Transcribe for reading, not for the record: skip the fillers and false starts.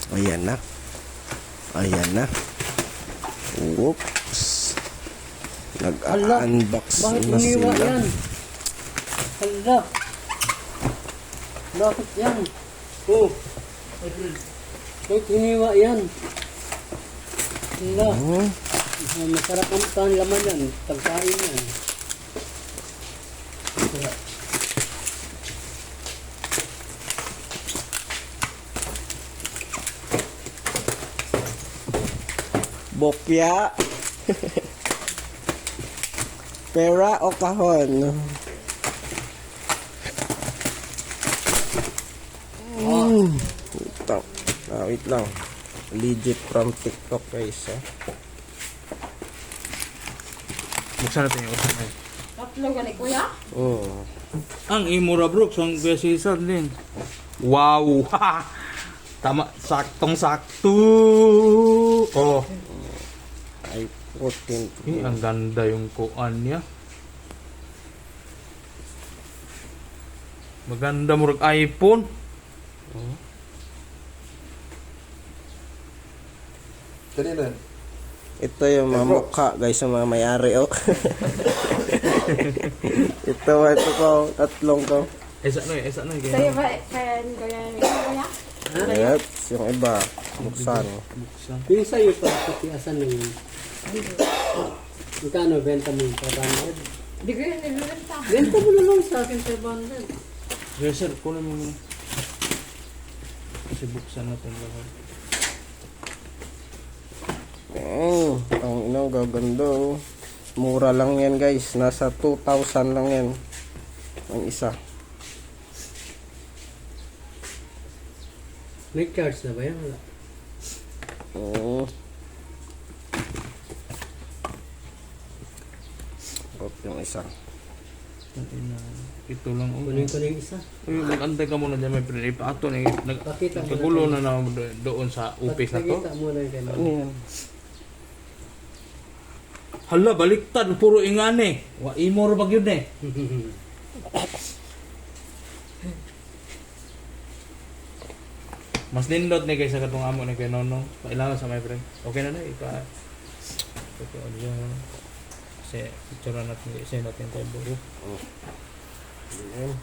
Ayan na. Ayan na. Oops. Nag-unbox Bakit na iniwa sila. yan? Hala. Bakit yan? Oh. Bakit iniwa yan? Hala. Masarap ang laman yan. Pagkain yan. Bokya. Pera o kahon? Ito. Wait lang. Legit from TikTok guys. Buksan natin yung usan ay. Tatlo gani kuya? Oh. Ang Imura Brooks, ang Kuya Cesar din. Wow! Tama, saktong-sakto! Oh, Ay, 14. ang ganda yung kuan niya. Maganda mo rin iPhone. Kanina. Ito yung mga mukha guys, yung mga may-ari oh. ito ko, tatlong ko. Esa na eh. Sa'yo ba? Kaya ni kuya? Kuya? Ayan, yung iba, buksan. Buksan. Yung sa'yo pa, patiasan ng magkano benta mo yung 500? Di ko yun nilulunta. Benta mo na lang sa akin 500. Yes sir, kunin mo muna. Kasi buksan natin lahat. Ang ino, gaganda oh. Mura lang yan guys, nasa 2,000 lang yan. Ang isa. May charge na ba yan? Wala. Oo. Yung isa. Ito lang. Kunin ko na yung isa. Uy, mag-antay ka muna dyan, may friend. Ipaato na Pakita mo nagkagulo na naman doon sa upis na to. Pakita mo na yung Ano kailangan. yan? Hala, baliktad. Puro ingane. Wa imor bag yun eh. Mas nindot ni kaysa katong amo ni kay Nonong. Pailangan sa my friend. Okay na na ipa. Ito audio. Kasi picture natin, isa natin tayo buro. Ayan.